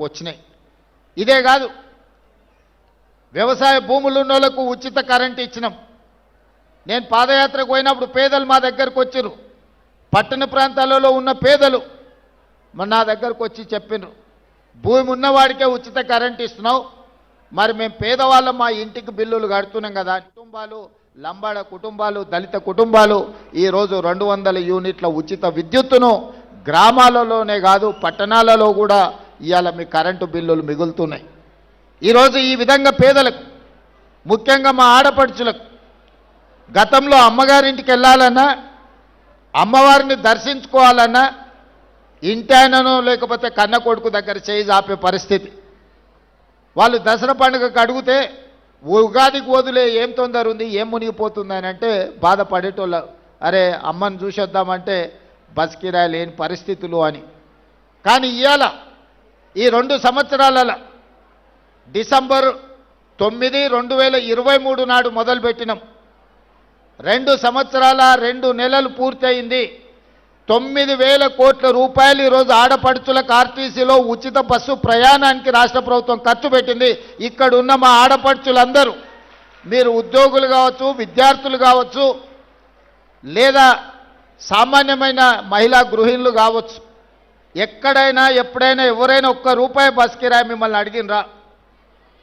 అందుబాటులోకి వచ్చినాయి. ఇదే కాదు, వ్యవసాయ భూములు ఉన్న వాళ్ళకు ఉచిత కరెంటు ఇచ్చినాం. నేను పాదయాత్రకు పోయినప్పుడు పేదలు మా దగ్గరకు వచ్చారు. పట్టణ ప్రాంతాలలో ఉన్న పేదలు నా దగ్గరకు వచ్చి చెప్పినారు, భూమి ఉన్నవాడికే ఉచిత కరెంటు ఇస్తున్నావు, మరి మేము పేదవాళ్ళం మా ఇంటికి బిల్లులు కడుతున్నాం కదా. కుటుంబాలు, లంబాడ కుటుంబాలు, దళిత కుటుంబాలు ఈరోజు 200 యూనిట్ల ఉచిత విద్యుత్తును గ్రామాలలోనే కాదు పట్టణాలలో కూడా ఇవాళ మీ కరెంటు బిల్లులు మిగులుతున్నాయి. ఈరోజు ఈ విధంగా పేదలకు, ముఖ్యంగా మా ఆడపడుచులకు, గతంలో అమ్మగారింటికి వెళ్ళాలన్నా, అమ్మవారిని దర్శించుకోవాలన్నా ఇంటి ఆయనను లేకపోతే కన్న కొడుకు దగ్గర చేయి ఆపే పరిస్థితి. వాళ్ళు దసరా పండుగకు అడిగితే ఉగాదికి వదిలే ఏం తొందర ఉంది, ఏం మునిగిపోతుందని అంటే బాధపడేటోళ్ళు. అరే అమ్మని చూసొద్దామంటే బస్ కిరాయి లేని పరిస్థితులు అని. కానీ ఇవాళ ఈ 2 సంవత్సరాల డిసెంబర్ 9, 2023 నాడు మొదలుపెట్టినాం. 2 సంవత్సరాల 2 నెలలు పూర్తయింది. 9,000 కోట్ల రూపాయలు ఈరోజు ఆడపడుచులకు ఆర్టీసీలో ఉచిత బస్సు ప్రయాణానికి రాష్ట్ర ప్రభుత్వం ఖర్చు పెట్టింది. ఇక్కడ ఉన్న మా ఆడపడుచులందరూ, మీరు ఉద్యోగులు కావచ్చు, విద్యార్థులు కావచ్చు, లేదా సామాన్యమైన మహిళా గృహిణులు కావచ్చు, ఎక్కడైనా ఎప్పుడైనా ఎవరైనా ₹1 బస్ కిరాయి మిమ్మల్ని అడిగినరా?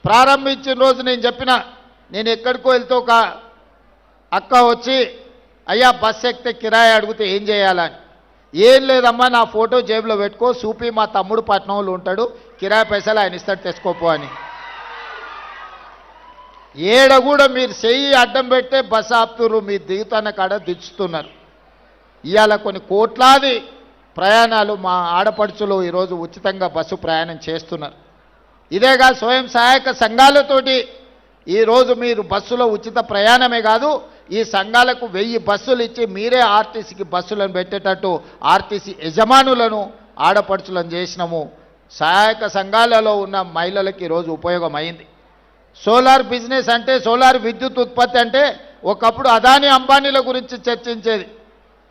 ప్రారంభించిన రోజు నేను చెప్పిన, నేను ఎక్కడికో వెళ్తే ఒక అక్క వచ్చి, అయ్యా బస్ ఎక్కితే కిరాయి అడిగితే ఏం చేయాలని. ఏం లేదమ్మా, నా ఫోటో జేబులో పెట్టుకో, సూపి మా తమ్ముడు పట్నంలో ఉంటాడు, కిరాయి పైసలు ఆయన ఇస్తాడు తెచ్చుకోపో అని. ఏడ కూడా మీరు చెయ్యి అడ్డం పెట్టే బస్సు ఆపుతున్నారు, మీ దిగుతున్న కాడ దించుతున్నారు. ఇవాళ కొన్ని కోట్లాది ప్రయాణాలు మా ఆడపడుచులు ఈరోజు ఉచితంగా బస్సు ప్రయాణం చేస్తున్నారు. ఇదేగా స్వయం సహాయక సంఘాలతోటి ఈరోజు మీరు బస్సులో ఉచిత ప్రయాణమే కాదు, ఈ సంఘాలకు 1000 బస్సులు ఇచ్చి మీరే ఆర్టీసీకి బస్సులను పెట్టేటట్టు ఆర్టీసీ యజమానులను ఆడపడుచులను చేసినాము. సహాయక సంఘాలలో ఉన్న మహిళలకు ఈరోజు ఉపయోగం అయింది. సోలార్ బిజినెస్ అంటే, సోలార్ విద్యుత్ ఉత్పత్తి అంటే ఒకప్పుడు అదానీ అంబానీల గురించి చర్చించేది.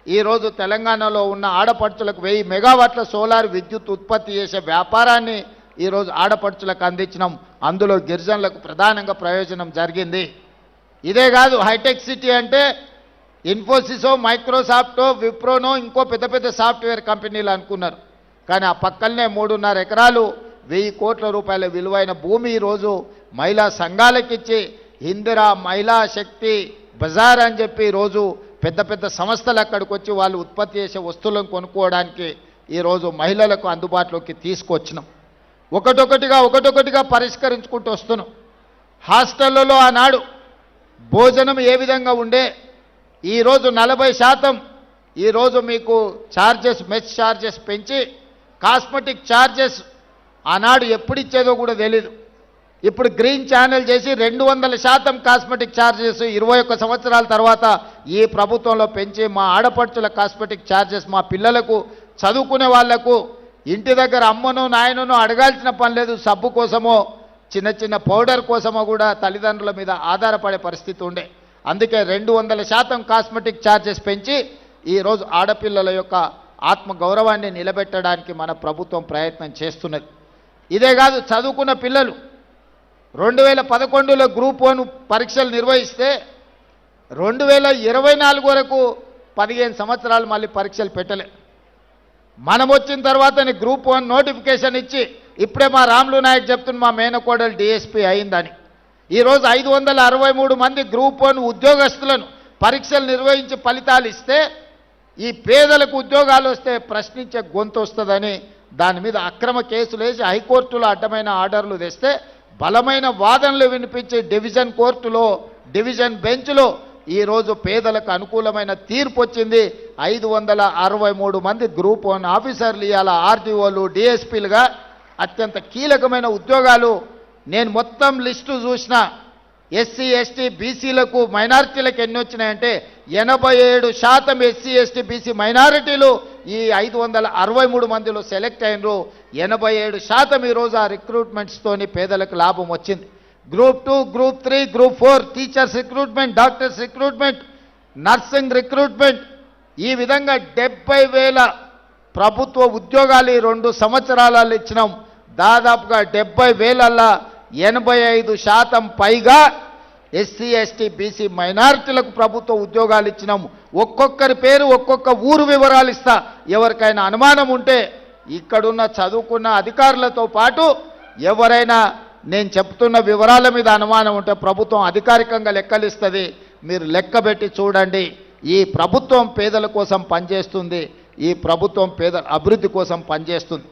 ఈరోజు తెలంగాణలో ఉన్న ఆడపడుచులకు 1000 మెగావాట్ల సోలార్ విద్యుత్ ఉత్పత్తి చేసే వ్యాపారాన్ని ఈరోజు ఆడపడుచులకు అందించినాం. అందులో గిరిజనులకు ప్రధానంగా ప్రయోజనం జరిగింది. ఇదే కాదు, హైటెక్ సిటీ అంటే ఇన్ఫోసిసో, మైక్రోసాఫ్టో, విప్రోనో, ఇంకో పెద్ద పెద్ద సాఫ్ట్వేర్ కంపెనీలు అనుకున్నారు. కానీ ఆ పక్కనే 3.5 ఎకరాలు 1000 కోట్ల రూపాయల విలువైన భూమి ఈరోజు మహిళా సంఘాలకిచ్చి ఇందిరా మహిళా శక్తి బజార్ అని చెప్పి ఈరోజు పెద్ద పెద్ద సంస్థలు అక్కడికి వచ్చి వాళ్ళు ఉత్పత్తి చేసే వస్తువులను కొనుక్కోవడానికి ఈరోజు మహిళలకు అందుబాటులోకి తీసుకొచ్చినాం. ఒకటొకటిగా పరిష్కరించుకుంటూ వస్తున్నాం. హాస్టళ్లలో ఆనాడు భోజనం ఏ విధంగా ఉండే, ఈరోజు 40% ఈరోజు మీకు ఛార్జెస్, మెస్ ఛార్జెస్ పెంచి కాస్మెటిక్ ఛార్జెస్ ఆనాడు ఎప్పుడు ఇచ్చేదో కూడా తెలీదు. ఇప్పుడు గ్రీన్ ఛానల్ చేసి 200% కాస్మెటిక్ ఛార్జెస్ 21 సంవత్సరాల తర్వాత ఈ ప్రభుత్వంలో పెంచి మా ఆడపడుచుల కాస్మెటిక్ ఛార్జెస్, మా పిల్లలకు చదువుకునే వాళ్లకు ఇంటి దగ్గర అమ్మను నాయనను అడగాల్సిన పని లేదు. సబ్బు కోసమో చిన్న చిన్న పౌడర్ కోసమో కూడా తల్లిదండ్రుల మీద ఆధారపడే పరిస్థితి ఉండే. అందుకే 200% కాస్మెటిక్ ఛార్జెస్ పెంచి ఈరోజు ఆడపిల్లల యొక్క ఆత్మ గౌరవాన్ని నిలబెట్టడానికి మన ప్రభుత్వం ప్రయత్నం చేస్తున్నది. ఇదే కాదు, చదువుకున్న పిల్లలు 2011లో గ్రూప్ 1 పరీక్షలు నిర్వహిస్తే 2024 వరకు 15 సంవత్సరాలు మళ్ళీ పరీక్షలు పెట్టలే. మనం వచ్చిన తర్వాతనే గ్రూప్ 1 నోటిఫికేషన్ ఇచ్చి, ఇప్పుడే మా రాములు నాయక్ చెప్తున్న మా మేనకోడలు డిఎస్పీ అయిందని. ఈరోజు 563 మంది గ్రూప్ 1 ఉద్యోగస్తులను పరీక్షలు నిర్వహించి ఫలితాలు ఇస్తే, ఈ పేదలకు ఉద్యోగాలు వస్తే ప్రశ్నించే గొంతు వస్తుందని దాని మీద అక్రమ కేసులు వేసి హైకోర్టులో అడ్డమైన ఆర్డర్లు తెస్తే, బలమైన వాదనలు వినిపించి డివిజన్ కోర్టులో, డివిజన్ బెంచ్లో ఈరోజు పేదలకు అనుకూలమైన తీర్పు వచ్చింది. 563 మంది గ్రూప్ 1 ఆఫీసర్లు ఇవాళ ఆర్డీఓలు, డిఎస్పీలుగా అత్యంత కీలకమైన ఉద్యోగాలు. నేను మొత్తం లిస్టు చూసిన, ఎస్సీ ఎస్టీ బీసీలకు మైనారిటీలకు ఎన్ని వచ్చినాయంటే 87% ఎస్సీ ఎస్టీ బీసీ మైనారిటీలు ఈ 563 మందిలో సెలెక్ట్ అయినరు. 87% ఈరోజు ఆ రిక్రూట్మెంట్స్తోని పేదలకు లాభం వచ్చింది. Group 2, group 3, group 4 teachers recruitment, doctors recruitment, nursing recruitment, ఈ విధంగా 70,000 ప్రభుత్వ ఉద్యోగాలు ఈ 2 సంవత్సరాలలో ఇచ్చినాం. దాదాపుగా 70,000ల్లో 85% పైగా ఎస్సీ ఎస్టీ బీసీ మైనారిటీలకు ప్రభుత్వ ఉద్యోగాలు ఇచ్చినాము. ఒక్కొక్కరి పేరు ఒక్కొక్క ఊరు వివరాలు ఇస్తా. ఎవరికైనా అనుమానం ఉంటే ఇక్కడున్న చదువుకున్న అధికారులతో పాటు ఎవరైనా నేను చెప్తున్న వివరాల మీద అనుమానం ఉంటే ప్రభుత్వం అధికారికంగా లెక్కలిస్తుంది. మీరు లెక్కబెట్టి చూడండి. ఈ ప్రభుత్వం పేదల కోసం పనిచేస్తుంది. ఈ ప్రభుత్వం పేదల అభివృద్ధి కోసం పనిచేస్తుంది.